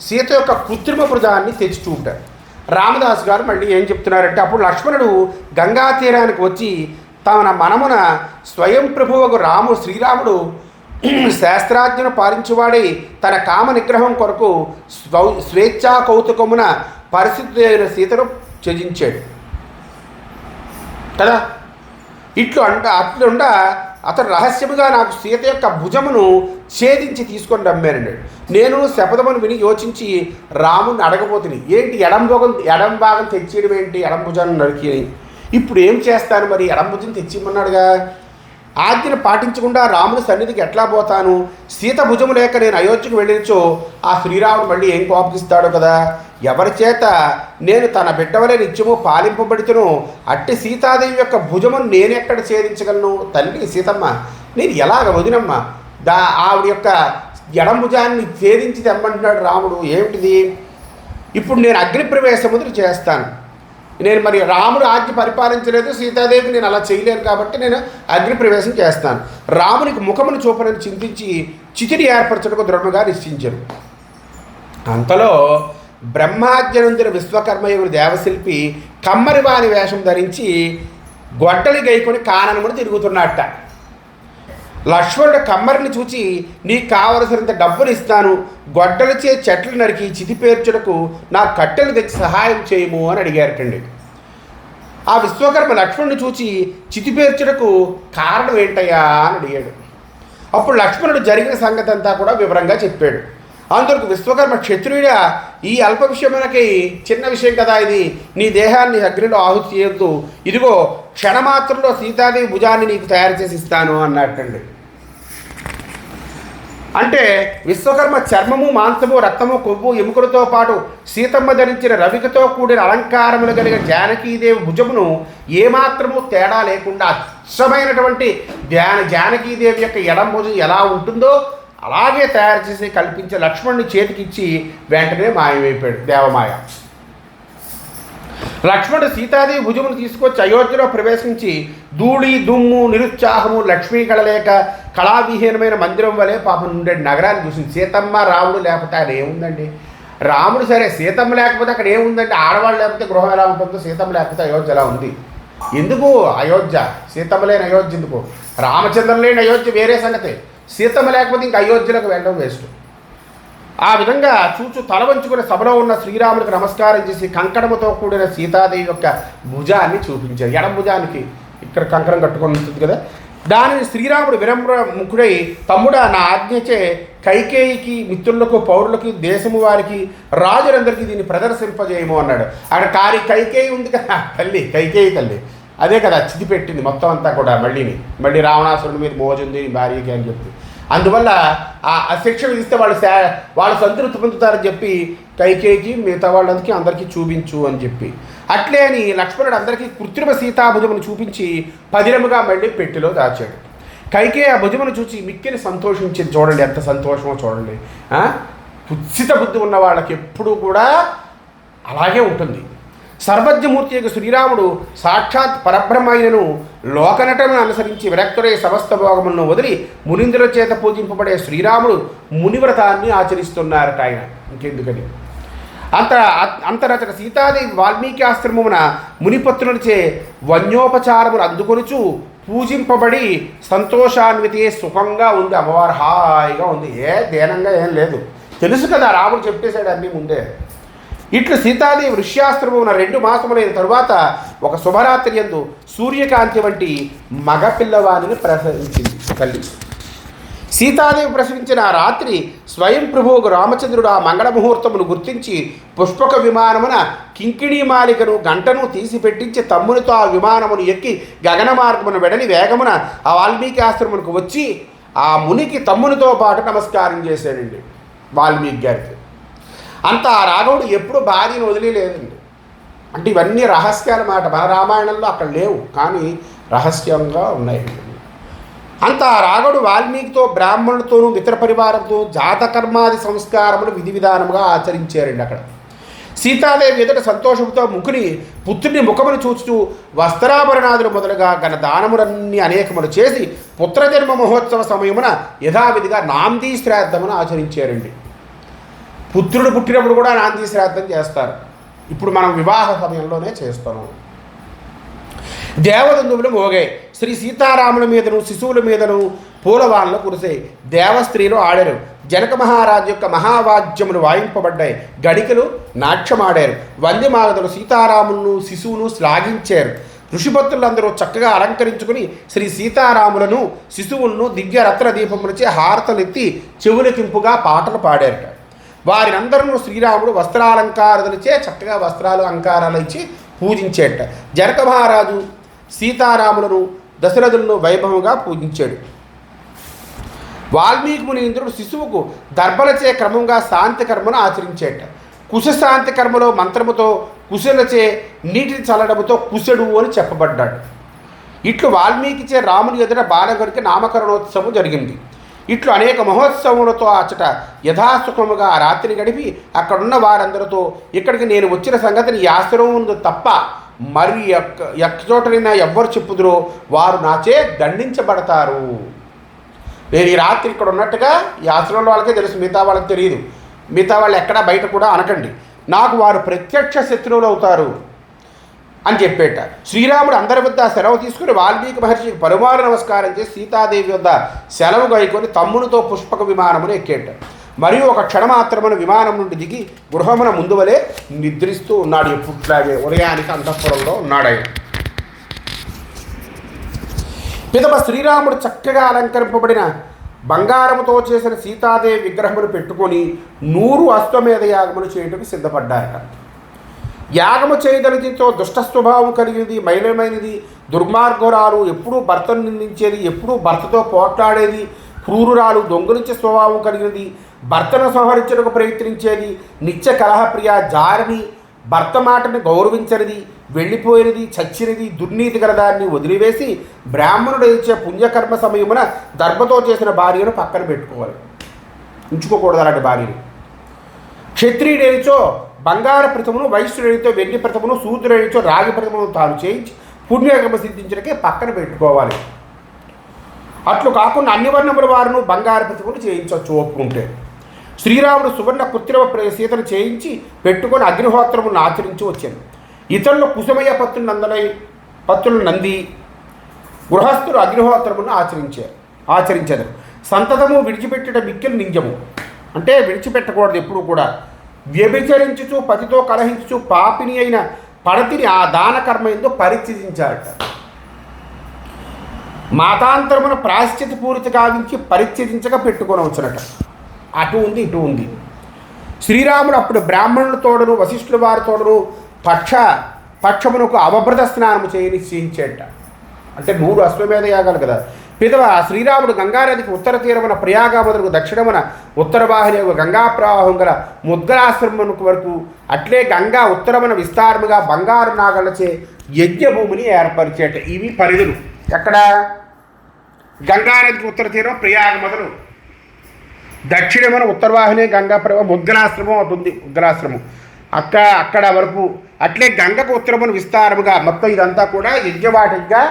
సీత యొక్క కృత్రిమ భుజాన్ని తెచ్చి చూపుతారు. రామదాస్ గారు మళ్ళీ ఏం చెప్తున్నారంటే, అప్పుడు లక్ష్మణుడు గంగా తీరానికి వచ్చి తన మనమున స్వయం ప్రభువుకు శ్రీరాముడు శాస్త్రాజ్ఞను పాలించువాడై తన కామ నిగ్రహం కొరకు స్వేచ్ఛా కౌతుకమున పరిస్థితి అయిన సీతను త్యజించాడు కదా. అట్లుండ అతను రహస్యముగా నాకు సీత యొక్క భుజమును ఛేదించి తీసుకొని రమ్మానండి. నేను శపథమును విని యోచించి రాముని అడగబోతుని, ఏంటి ఎడం భాగం తెచ్చేయడం ఏంటి, ఎడం భుజాన్ని నరికి. ఇప్పుడు ఏం చేస్తాను మరి, ఎడం భుజం తెచ్చిమన్నాడుగా. ఆజ్ఞను పాటించకుండా రాముని సన్నిధికి ఎట్లా పోతాను? సీత భుజము లేక నేను అయోధ్యకు వెళ్ళినచో ఆ శ్రీరాముడు మళ్ళీ ఏం కోపగిస్తాడో కదా. ఎవరి చేత నేను తన బిడ్డవలే నిత్యము పాలింపబడితేనో అట్టి సీతాదేవి యొక్క భుజమును నేనెక్కడ ఛేదించగలను? తల్లి సీతమ్మ, నేను ఎలాగ వదినమ్మ ఆవిడ యొక్క ఎడం భుజాన్ని ఛేదించి తెమ్మంటున్నాడు రాముడు. ఏమిటిది? ఇప్పుడు నేను అగ్ని ప్రవేశముద్ర చేస్తాను. నేను మరి రాముడు ఆజ్ఞ పరిపాలించలేదు, సీతాదేవికి నేను అలా చేయలేను కాబట్టి నేను అగ్ని ప్రవేశం చేస్తాను. రామునికి ముఖమును చూపనని చింతించి చితిని ఏర్పరచడానికి దృఢంగా నిశ్చయించారు. అంతలో బ్రహ్మాజ్ఞనందిన విశ్వకర్మయుడు దేవశిల్పి కమ్మరివాని వేషం ధరించి గొడ్డలి గైకొని కాననమును తిరుగుతున్నట్ట. లక్ష్మణుడు కమ్మరిని చూచి, నీకు కావలసినంత డబ్బులు ఇస్తాను, గొడ్డలచే చెట్లు నరికి చితి పేర్చుటకు నా కట్టెలు తెచ్చి సహాయం చేయము అని అడిగారటండి. ఆ విశ్వకర్మ లక్ష్మణుని చూచి చితి పేర్చుటకు కారణం ఏంటయ్యా అని అడిగాడు. అప్పుడు లక్ష్మణుడు జరిగిన సంగతి అంతా కూడా వివరంగా చెప్పాడు. అందుకు విశ్వకర్మ, క్షత్రియుడా, ఈ అల్ప విషయమునకి చిన్న విషయం కదా ఇది, నీ దేహాన్ని అగ్నిలో ఆహుతి చేయొద్దు, ఇదిగో క్షణమాత్రంలో సీతాదేవి భుజాన్ని నీకు తయారు చేసి ఇస్తాను అన్నట్టండి. అంటే విశ్వకర్మ చర్మము, మాంసము, రక్తము, కొవ్వు, ఎముకలతో పాటు సీతమ్మ ధరించిన రవికతో కూడిన అలంకారములు కలిగిన జానకీదేవి భుజమును ఏమాత్రము తేడా లేకుండా అచ్చమైనటువంటి జానకీదేవి యొక్క ఎడం భుజం ఎలా ఉంటుందో అలాగే తయారు చేసి కల్పించే లక్ష్మణుని చేతికిచ్చి వెంటనే మాయమైపోయాడు దేవమాయ. లక్ష్మణుడు సీతాదేవి భుజమును తీసుకొచ్చి అయోధ్యలో ప్రవేశించి ధూళి, దుమ్ము, నిరుత్సాహము, లక్ష్మీ కళలేక కళావిహీనమైన మందిరం వలె పాపం ఉండే నగరాన్ని చూసింది. సీతమ్మ, రాముడు లేకపోతే అక్కడ ఏముందండి? రాముడు సరే, సీతమ్మ లేకపోతే అక్కడ ఏముందండి? ఆడవాళ్ళు లేకపోతే గృహం ఎలా ఉంటుందో సీతమ్మ లేకపోతే అయోధ్య ఎలా ఉంది? ఎందుకు అయోధ్య? సీతమ్మ లేని అయోధ్య ఎందుకు? రామచంద్రం లేని అయోధ్య వేరే సంగతి. సీతమ్మ లేకపోతే ఇంక అయోధ్యలోకి వెళ్ళడం వేస్ట్. ఆ విధంగా చూచు తల వంచుకుని సభలో ఉన్న శ్రీరాముడికి నమస్కారం చేసి కంకణముతో కూడిన సీతాదేవి యొక్క భుజాన్ని చూపించారు. ఎడం భుజానికి ఇక్కడ కంకణం కట్టుకొని ఉంటుంది కదా, దానిని శ్రీరాముడు వినమ్ర ముఖుడై, తమ్ముడా నా ఆజ్ఞచే కైకేయికి, మిత్రులకు, పౌరులకి, దేశము వారికి, రాజులందరికీ దీన్ని ప్రదర్శింపజేయము అన్నాడు. అక్కడ కైకేయి ఉంది కదా తల్లి, కైకేయి తల్లి అదే కదా చితి పెట్టింది మొత్తం అంతా కూడా. మళ్ళీ రావణాసురుడి మీద మోజుంది భార్యకి అని చెప్పి, అందువల్ల ఆ శిక్ష విధిస్తే వాళ్ళు సంతృప్తి పొందుతారని చెప్పి కైకేయికి, మిగతా వాళ్ళందరికీ అందరికీ చూపించు అని చెప్పి, అట్లే అని లక్ష్మణుడు అందరికీ కృత్రిమ సీతాభుజమును చూపించి పదిలముగా మళ్ళీ పెట్టెలో దాచాడు. కైకేయి ఆ భుజమును చూసి మిక్కిలి సంతోషించింది. చూడండి ఎంత సంతోషమో చూడండి. కుత్సిత బుద్ధి ఉన్న వాళ్ళకి ఎప్పుడూ కూడా అలాగే ఉంటుంది. సర్వజ్ఞమూర్తి యొక్క శ్రీరాముడు సాక్షాత్ పరబ్రహ్మైనను లోకనటను అనుసరించి విరక్తుడై సమస్త భోగములను వదిలి మునీంద్రుల చేత పూజింపబడే శ్రీరాముడు మునివ్రతాన్ని ఆచరిస్తున్నారట ఆయన. ఇంకెందుకని అంతరచక సీతాదేవి వాల్మీకి ఆశ్రమమున మునిపత్రులచే వన్యోపచారములు అందుకొనుచు పూజింపబడి సంతోషాన్వితే సుఖంగా ఉంది. అమ్మవారు హాయిగా ఉంది, దేనంగా ఏం లేదు. తెలుసు కదా, రాముడు చెప్పేశాడు అన్నీ ముందే. ఇట్లు సీతాదేవి ఋష్యాశ్రమమున 2 మాసములైన తరువాత ఒక శుభరాత్రి యందు సూర్యకాంతి వంటి మగపిల్లవాడిని ప్రసవించింది తల్లి. సీతాదేవి ప్రసవించిన ఆ రాత్రి స్వయం ప్రభువుకు రామచంద్రుడు ఆ మంగళముహూర్తమును గుర్తించి పుష్పక విమానమున కింకిణీమాలికను గంటను తీసి పెట్టించి తమ్మునితో ఆ విమానమును ఎక్కి గగన మార్గమును వెడలి వేగమున ఆ వాల్మీకి ఆశ్రమమునకు వచ్చి ఆ మునికి తమ్మునితో పాటు నమస్కారం చేశాడండి వాల్మీకి గారికి. అంత ఆ రాఘవుడు ఎప్పుడు భార్యను వదిలేదండి. అంటే ఇవన్నీ రహస్యాల మాట, మన రామాయణంలో అక్కడ లేవు కానీ రహస్యంగా ఉన్నాయి. అంత ఆ రాఘవుడు వాల్మీకితో, బ్రాహ్మణులతోనూ, మిత్ర పరివారంతో జాతకర్మాది సంస్కారములు విధి విధానముగా ఆచరించారండి. అక్కడ సీతాదేవి ఎదుట సంతోషంతో పుత్రుని ముఖమును చూస్తూ వస్త్రాభరణాదులు మొదలుగా గణ దానములన్నీ అనేకములు చేసి పుత్రజన్మ మహోత్సవ సమయమున యథావిధిగా నాందీ శ్రాద్ధమును ఆచరించారండి. పుత్రుడు పుట్టినప్పుడు కూడా నాందీ శ్రాద్ధం చేస్తారు. ఇప్పుడు మనం వివాహ సమయంలోనే చేస్తున్నాం. దేవదందువులు మోగాయి. శ్రీ సీతారాముల మీదను శిశువుల మీదను పూలవాన్లు కురిసాయి. దేవస్త్రీలు ఆడారు. జనక మహారాజు యొక్క మహావాద్యములు వాయింపబడ్డాయి. గడికలు నాట్యమాడారు. వంద్యమాగదులు సీతారాములను శిశువును శ్లాఘించారు. ఋషిపత్రులందరూ చక్కగా అలంకరించుకుని శ్రీ సీతారాములను శిశువులను దివ్య రత్న దీపములచే హారతలెత్తి చెవులకింపుగా పాటలు పాడారట. వారినందరూ శ్రీరాముడు వస్త్రాలంకారాలచే చక్కగా వస్త్రాలు అలంకారాలు ఇచ్చి పూజించేట. జనక మహారాజు సీతారాములను దశరథులను వైభవంగా పూజించాడు. వాల్మీకి మునీంద్రుడు శిశువుకు దర్భలచే క్రమంగా శాంతి కర్మను ఆచరించేట. కుశశాంతి కర్మలో మంత్రముతో కుశలచే నీటిని చల్లడముతో కుశడు అని చెప్పబడ్డాడు. ఇట్లు వాల్మీకిచే రాముని ఎదుట బాలగురికి నామకరణోత్సవం జరిగింది. ఇట్లు అనేక మహోత్సవములతో అచ్చట యథాసుఖముగా ఆ రాత్రి గడిపి అక్కడున్న వారందరితో ఇక్కడికి నేను వచ్చిన సంగతిని ఈ ఆశ్రమం తప్ప మరి ఎక్కచోటనైనా ఎవ్వరు చెప్పుదురో వారు నాచే దండించబడతారు. నేను ఈ రాత్రి ఇక్కడ ఉన్నట్టుగా ఈ ఆశ్రమంలో వాళ్ళకే తెలుసు, మిగతా వాళ్ళకి తెలియదు. మిగతా వాళ్ళు ఎక్కడా బయట కూడా అనకండి, నాకు వారు ప్రత్యక్ష శత్రువులు అవుతారు అని చెప్పేట. శ్రీరాముడు అందరి వద్ద సెలవు తీసుకుని వాల్మీకి మహర్షికి పరుమారు నమస్కారం చేసి సీతాదేవి వద్ద సెలవు గైకొని తమ్మునితో పుష్పక విమానమును ఎక్కేట. మరియు ఒక క్షణమాత్రమున విమానం నుండి దిగి గృహమున ముందు వలె నిద్రిస్తూ ఉన్నాడు. ఎప్పుట్లాగే ఉదయానికి అంతఃపురంలో ఉన్నాడు ఆయన. పిదప శ్రీరాముడు చక్కగా అలంకరింపబడిన బంగారముతో చేసిన సీతాదేవి విగ్రహమును పెట్టుకొని 100 అశ్వమేధ యాగములు చేయటకు సిద్ధపడ్డారట. యాగము చేయదలితో దుష్ట స్వభావం కలిగినది, మైలమైనది, దుర్మార్గురాలు, ఎప్పుడూ భర్తను నిందించేది, ఎప్పుడూ భర్తతో పోట్లాడేది, క్రూరురాలు, దొంగలించే స్వభావం కలిగినది, భర్తను సంహరించడానికి ప్రయత్నించేది, నిత్య కలహప్రియ, జారిని, భర్త మాటను గౌరవించనిది, వెళ్ళిపోయినది, చచ్చినది, దుర్నీతి గలదాన్ని వదిలివేసి బ్రాహ్మణుడు ఇచ్చే పుణ్యకర్మ సమయమున దర్భతో చేసిన భార్యను పక్కన పెట్టుకోవాలి, ఉంచుకోకూడదు అలాంటి భార్యని. క్షత్రియుడేనిచో బంగారు ప్రతిమను, వైశ్యుడేనితో వెండి ప్రతిమను, శూద్రుడేనిచో రాగి ప్రతిమను తాను చేయించి పుణ్యకర్మ సిద్ధించడానికి పక్కన పెట్టుకోవాలి. అట్లు కాకుండా అన్ని వర్ణముల వారును బంగారు ప్రతిమను చేయించవచ్చు ఒప్పుకుంటే. శ్రీరాముడు సువర్ణ కృత్రిమ సీతను చేయించి పెట్టుకొని అగ్నిహోత్రములను ఆచరించి వచ్చాను. ఇతరులు కుసుమయ్య పత్రులు నంది గృహస్థులు అగ్నిహోత్రములను ఆచరించారు. సంతతము విడిచిపెట్టడ మిక్కిలి నింజము, అంటే విడిచిపెట్టకూడదు ఎప్పుడు కూడా. వ్యభిచరించుచు పతితో కలహించుచు పాపిని అయిన పడతిని ఆ దాన కర్మ ఎందు పరిత్యజించారట. మాతాంతరమును ప్రాశ్చిత పూరిత కావించి పరిత్యజించగా పెట్టుకొనవచ్చునట. అటు ఉంది ఇటు ఉంది. శ్రీరాముడు అప్పుడు బ్రాహ్మణుల తోడను వశిష్ఠుల వారి తోడను పక్షమునకు అవభృత స్నానము చేయని నిశ్చయించేట. అంటే 3 అశ్వమేధ యాగాలు కదా. పిదవ శ్రీరాముడు గంగానదికి ఉత్తర తీరమున ప్రయాగ మొదలకు దక్షిణమున ఉత్తర వాహిని గంగా ప్రవాహం గల ముద్గరాశ్రమమునకు వరకు, అట్లే గంగా ఉత్తరమున విస్తారముగా బంగారు నాగలచే యజ్ఞభూమిని ఏర్పరిచేట. ఇవి పరిధులు. ఎక్కడ? గంగానదికి ఉత్తర తీరం ప్రయాగ మొదలు, దక్షిణమున ఉత్తరవాహిని గంగా ప్రవాహం, ముద్గరాశ్రమం అవుతుంది. ముద్గరాశ్రమం అక్కడ వరకు, అట్లే గంగకు ఉత్తరమున విస్తారముగా మొత్తం ఇదంతా కూడా యజ్ఞవాటిగా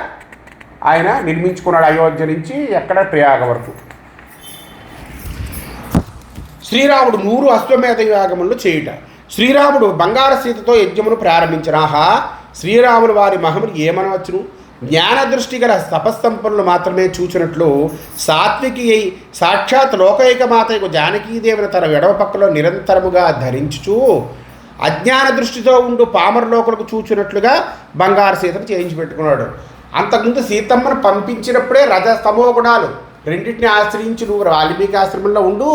ఆయన నిర్మించుకున్నాడు. అయోధ్య నుంచి ఎక్కడ ప్రయాగ వరకు. శ్రీరాముడు 100 అశ్వమేధ యాగములను చేయుట. శ్రీరాముడు బంగారు సీతతో యజ్ఞమును ప్రారంభించిన. ఆహా, శ్రీరాములు వారి మహమును ఏమనవచ్చును? జ్ఞానదృష్టి గల తపస్సంపన్నులు మాత్రమే చూచినట్లు సాత్వికి అయి సాక్షాత్ లోకైక మాతకు జానకీదేవిని తన ఎడవ పక్కలో నిరంతరముగా ధరించుచు అజ్ఞాన దృష్టితో ఉండు పామరలోకులకు చూచినట్లుగా బంగారు సీతను చేయించి పెట్టుకున్నాడు. అంతకుముందు సీతమ్మను పంపించినప్పుడే రజస్తమో గుణాలు రెండింటిని ఆశ్రయించి నువ్వు వాల్మీకి ఆశ్రమంలో ఉండు,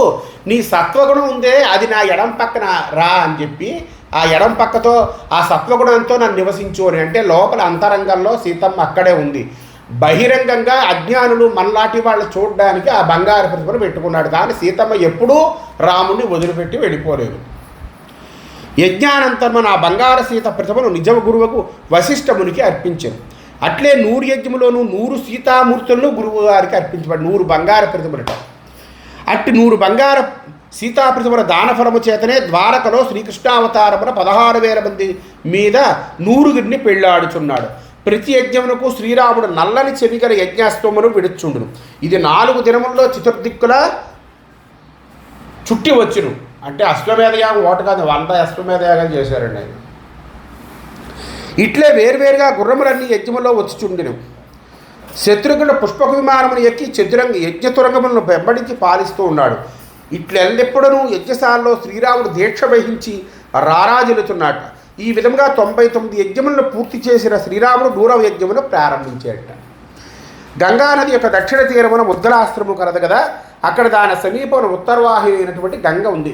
నీ సత్వగుణం ఉందే అది నా ఎడం పక్కన రా అని చెప్పి ఆ ఎడం పక్కతో ఆ సత్వగుణంతో నన్ను నివసించు అని. అంటే లోపల అంతరంగంలో సీతమ్మ అక్కడే ఉంది. బహిరంగంగా అజ్ఞానులు మనలాంటి వాళ్ళు చూడడానికి ఆ బంగారు ప్రతిమను పెట్టుకున్నాడు. కానీ సీతమ్మ ఎప్పుడూ రాముడిని వదిలిపెట్టి వెళ్ళిపోలేదు. యజ్ఞానంతరమున ఆ బంగారు సీత ప్రతిమను నిజ గురువుకు వశిష్ఠమునికి అర్పించారు. అట్లే 100 యజ్ఞములోనూ 100 సీతామూర్తులను గురువు గారికి అర్పించబడి 100 బంగారు ప్రతిమలట. అట్టి 100 బంగారు సీతా ప్రతిమల దానఫలము చేతనే ద్వారకలో శ్రీకృష్ణావతారమున 16,000 మంది మీద 100 పెళ్ళాడుచున్నాడు. ప్రతి యజ్ఞమునకు శ్రీరాముడు నల్లని చెవిగల యజ్ఞాస్తమును విడుచుండును. ఇది 4 దినముల్లో చతుర్దిక్కుల చుట్టి వచ్చును. అంటే అశ్వమేధయాగం ఒకటి కాదు, 100 అశ్వమేధయాగం చేశారండి ఆయన. ఇట్లే వేరువేరుగా గుర్రములన్నీ యజ్ఞములో వచ్చిచుండెను. శత్రుఘ్నుడు పుష్పక విమానమును ఎక్కి యజ్ఞతురంగములను వెంబడించి పాలిస్తూ ఉన్నాడు. ఇట్లెల్లెప్పుడూ యజ్ఞశాలలో శ్రీరాముడు దీక్ష వహించి రారాజులుతున్నాడు. ఈ విధంగా 99 యజ్ఞములను పూర్తి చేసిన శ్రీరాముడు 100వ యజ్ఞమును ప్రారంభించేట. గంగానది యొక్క దక్షిణ తీరమున ముద్గలాశ్రమం కలదు కదా, అక్కడ దాని సమీపమున ఉత్తరవాహిని అయినటువంటి గంగ ఉంది.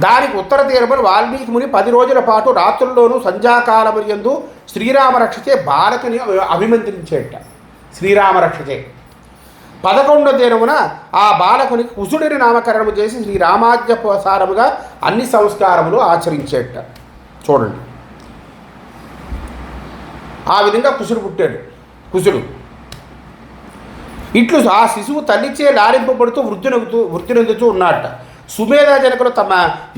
దానికి ఉత్తర తీరమున వాల్మీకి ముని 10 రోజుల పాటు రాత్రుల్లోనూ సంధ్యాకాలము యందు శ్రీరామరక్షచే బాలకుని అభిమంత్రించేట. శ్రీరామరక్షచే 11వ దినమున ఆ బాలకునికి కుసుడిని నామకరణము చేసి శ్రీరామాజ్ఞసారముగా అన్ని సంస్కారములు ఆచరించేట. చూడండి, ఆ విధంగా కుసుడు పుట్టాడు. కుసుడు ఇట్లు ఆ శిశువు తల్లిచే లాలింపబడుతూ వృద్ధి నొందుతూ ఉన్నట్ట. సుమేధ జనకులు తమ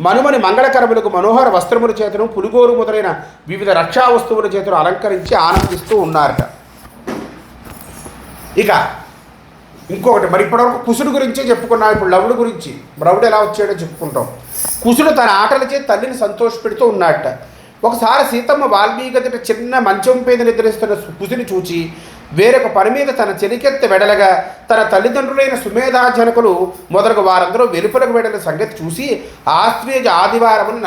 మనుమని మంగళకరములకు మనోహర వస్త్రముల చేతను పులిగోరు మొదలైన వివిధ రక్షా వస్తువుల చేతను అలంకరించి ఆనందిస్తూ ఉన్నారట. ఇక ఇంకొకటి, మరి ఇప్పటివరకు కుసుడు గురించే చెప్పుకున్నాం. ఇప్పుడు లవుడు గురించి, లవుడు ఎలా వచ్చాడో చెప్పుకుంటాం. కుసుడు తన ఆటలచే తల్లిని సంతోషపెడుతూ ఉన్నట్ట. ఒకసారి సీతమ్మ వాల్మీకి చిన్న మంచం మీద నిద్రిస్తున్న కుసుని చూచి వేరొక పని మీద తన చెలికెత్త వెడలగా తన తల్లిదండ్రులైన సుమేధాజనకులు మొదలగు వారందరూ వెలుపలకు వెడల సంగతి చూసి ఆశ్వీజ ఆదివారమును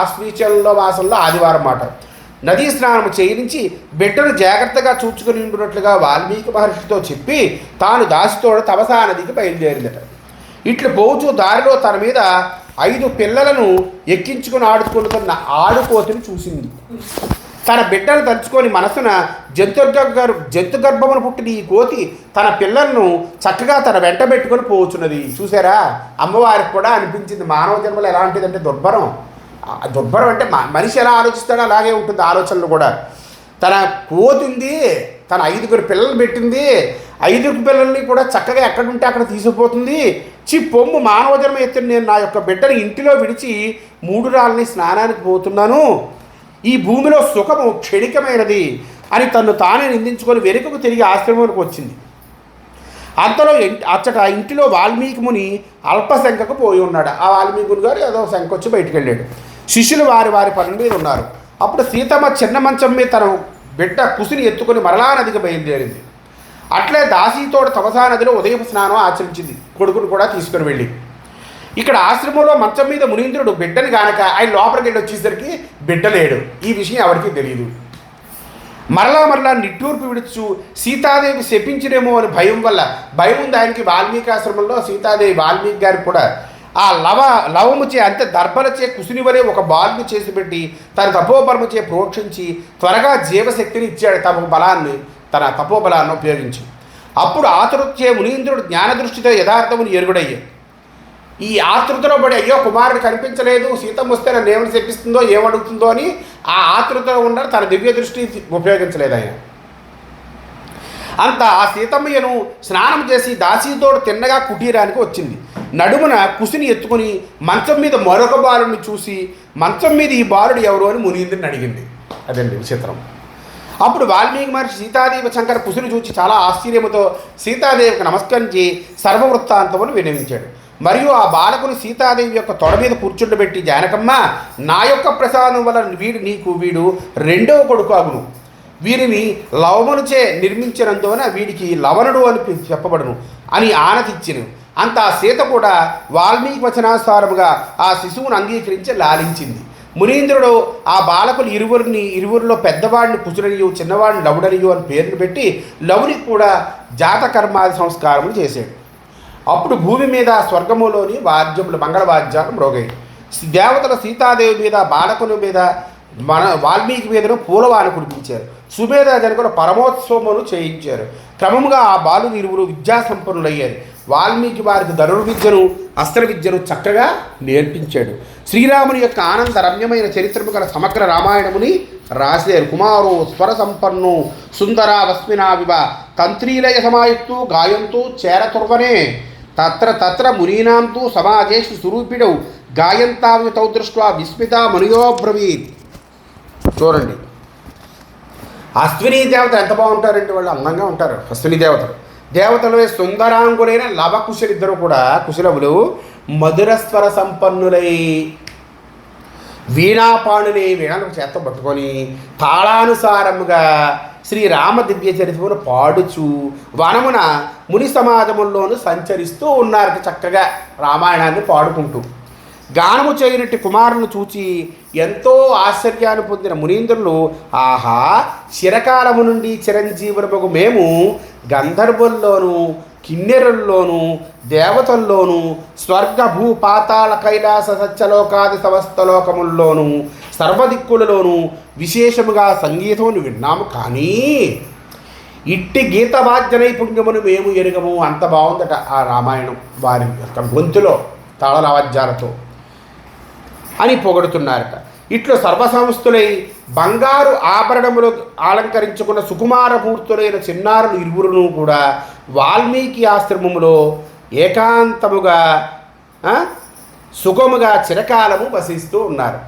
ఆశ్వీజంలో మాసంలో ఆదివారం మాట నదీ స్నానము చేయించి బిడ్డను జాగ్రత్తగా చూచుకుని ఉంటున్నట్లుగా వాల్మీకి మహర్షితో చెప్పి తాను దాసితోడు తపసా నదికి బయలుదేరిందట. ఇట్లు పోచు దారిలో తన మీద 5 పిల్లలను ఎక్కించుకుని ఆడుకుంటున్న ఆడుకోతిని చూసింది. తన బిడ్డను తలుచుకొని మనసున జంతు గర్భమును పుట్టిన ఈ కోతి తన పిల్లలను చక్కగా తన వెంట పెట్టుకొని పోవచ్చున్నది. చూసారా, అమ్మవారికి కూడా అనిపించింది మానవ జన్మలు ఎలాంటిదంటే దుర్భరం. దుర్భరం అంటే మనిషి ఎలా ఆలోచిస్తాడో అలాగే ఉంటుంది ఆలోచనలు కూడా. తన కోతి ఉంది, తన 5 పిల్లలు పెట్టింది, 5 పిల్లల్ని కూడా చక్కగా ఎక్కడుంటే అక్కడ తీసుకుపోతుంది. పొమ్ము మానవ జన్మ ఎత్తున నేను నా యొక్క బిడ్డని ఇంటిలో విడిచి 3 రాళ్ళని స్నానానికి పోతున్నాను, ఈ భూమిలో సుఖము క్షణికమైనది అని తను తానే నిందించుకొని వెనుకకు తిరిగి ఆశ్రమానికి వచ్చింది. అంతలో అచ్చట ఇంటిలో వాల్మీకి ముని అల్పశంకకు పోయి ఉన్నాడు. ఆ వాల్మీకి ముని గారు ఏదో శంక వచ్చి బయటికి వెళ్ళాడు. శిష్యులు వారి వారి పనుల మీద ఉన్నారు. అప్పుడు సీతమ్మ చిన్న మంచం మీద తన బిడ్డ కుసిని ఎత్తుకొని మరలా నదికి బయలుదేరింది. అట్లే దాసీతోడు తమసా నదిలో ఉదయపు స్నానం ఆచరించింది, కొడుకును కూడా తీసుకుని వెళ్ళి. ఇక్కడ ఆశ్రమంలో మంచం మీద మునీంద్రుడు బిడ్డని గానక ఆయన లోపలికి వెళ్ళి వచ్చేసరికి బిడ్డ లేడు. ఈ విషయం ఎవరికీ తెలియదు. మరలా నిట్టూర్పు విడుచు సీతాదేవి శపించినేమో అని భయం ఉంది ఆయనకి. వాల్మీకి ఆశ్రమంలో సీతాదేవి వాల్మీకి గారికి కూడా ఆ లవముచే అంతే దర్భలచే కుసుని వలె ఒక బాల్ని చేసి పెట్టి తన తపోబలముచే ప్రోక్షించి త్వరగా జీవశక్తిని ఇచ్చాడు. తన తపోబలాన్ని ఉపయోగించి. అప్పుడు ఆతృతచే మునీంద్రుడు జ్ఞానదృష్టితో యథార్థమును ఎరుగుడయ్యాడు. ఈ ఆతృతలో పడి అయ్యో కుమారుడు కనిపించలేదు, సీతమ్మ వస్తే నన్ను ఏమని చెప్పిస్తుందో ఏమడుగుతుందో అని ఆ ఆతృతలో ఉండాలి. తన దివ్య దృష్టి ఉపయోగించలేదు ఆయన. అంత ఆ సీతమ్మయ్యను స్నానం చేసి దాసీతోడు తిన్నగా కుటీరానికి వచ్చింది. నడుమున కుసిని ఎత్తుకుని మంచం మీద మరొక బాలుడిని చూసి మంచం మీద ఈ బాలుడు ఎవరు అని మునీంద్రుని అడిగింది. అదండి విచిత్రం. అప్పుడు వాల్మీకి మహర్షి సీతాదేవి శంకర కుసిని చూసి చాలా ఆశ్చర్యముతో సీతాదేవికి నమస్కరించి సర్వవృత్తాంతమును వినవించాడు. మరియు ఆ బాలకుని సీతాదేవి యొక్క తొడ మీద కూర్చుండబెట్టి, జానకమ్మ, నా యొక్క ప్రసాదం వల్ల వీడు 2వ కొడుకు అగును. వీరిని లవమునుచే నిర్మించినందువలన వీడికి లవణుడు అని చెప్పబడును అని ఆనతిచ్చిను. అంత ఆ సీత కూడా వాల్మీకి వచనానుసారముగా ఆ శిశువును అంగీకరించి లాలించింది. మునీంద్రుడు ఆ బాలకులు ఇరువురిలో పెద్దవాడిని కుసురనియు చిన్నవాడిని లవుడనియు అని పేరును పెట్టి లవునికి కూడా జాతకర్మాది సంస్కారములు చేశాడు. అప్పుడు భూమి మీద స్వర్గములోని మంగళవాద్యాలు మ్రోగాయి. దేవతల సీతాదేవి మీద బాలకుని మీద వాల్మీకి మీదను పూలవాన కురిపించారు. సుమేధ జనకుల పరమోత్సవములు చేయించారు. క్రమముగా ఆ బాలుని ఇరువురు విద్యాసంపన్నులయ్యారు. వాల్మీకి వారికి ధనుర్విద్యను అస్త్ర విద్యను చక్కగా నేర్పించాడు. శ్రీరాముని యొక్క ఆనంద రమ్యమైన చరిత్రము గల సమగ్ర రామాయణముని రాశారు. కుమారు స్వర సంపన్ను సుందర వస్మినావివ తంత్రీలయ సమాయుక్తు గాయంతు చేరతుర్వనే తత్ర మునీనాంతు సమాజేషు స్వరూపిడౌ గాయంతావితౌ దృష్ట్వా విస్మిత మనుయోబ్రవీత్. చూడండి, అశ్విని దేవత ఎంత బాగుంటారంటే వాళ్ళు అందంగా ఉంటారు. అశ్విని దేవతలు సుందరాంగులైన లవకుశలిద్దరూ కూడా కుశలవులు మధురస్వర సంపన్నులై వీణాపాణుని వీణాలకు చేత పట్టుకొని తాళానుసారముగా శ్రీరామ దివ్య చరిత్రను పాడుచు వనమున ముని సమాజముల్లోనూ సంచరిస్తూ ఉన్నారు. చక్కగా రామాయణాన్ని పాడుకుంటూ గానము చేయనట్టి కుమారులను చూచి ఎంతో ఆశ్చర్యాన్ని పొందిన మునీంద్రులు, ఆహా, చిరకాలము నుండి చిరంజీవులకు మేము గంధర్వుల్లోనూ కిన్నెరుల్లోనూ దేవతల్లోనూ స్వర్గ భూ పాతాళ కైలాస సత్యలోకాది సమస్త లోకముల్లోనూ సర్వదిక్కులలోనూ విశేషముగా సంగీతమును విన్నాము. కానీ ఇట్టి గీతవాద్య నైపుణ్యమును మేము ఎరుగము. అంత బాగుందట ఆ రామాయణం వారి యొక్క గొంతులో తాళవాద్యాలతో అని పొగడుతున్నారట. ఇట్లు సర్వసంస్థులై బంగారు ఆభరణములు అలంకరించుకున్న సుకుమారమూర్తులైన చిన్నారులు ఇరువురును కూడా వాల్మీకి ఆశ్రమములో ఏకాంతముగా సుఖముగా చిరకాలము వసిస్తూ ఉన్నారు.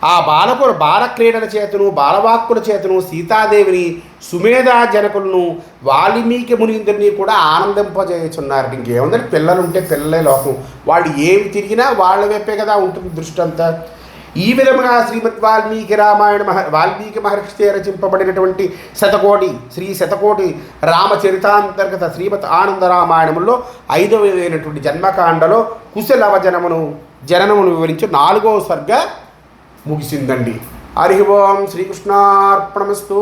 ఆ బాలకులు బాలక్రీడల చేతను బాలవాక్కుల చేతను సీతాదేవిని సుమేధా జనకులను వాల్మీకి మునీంద్రుని కూడా ఆనందింపజేయుచున్నారు. ఇంకేముందంటే పిల్లలుంటే పిల్లలే లోకం, వాళ్ళు ఏమి తిరిగినా వాళ్ళ వైపే కదా ఉంటుంది దృష్టి అంతా. ఈ విధముగా శ్రీమద్ వాల్మీకి మహర్షి రచింపబడినటువంటి శతకోటి రామచరితాంతర్గత శ్రీమద్ ఆనంద రామాయణములో 5వ జన్మకాండలో కుశలవ జననమును వివరించి 4వ సర్గ ముగిసిందండి. హరి ఓం శ్రీకృష్ణార్పణమస్తు.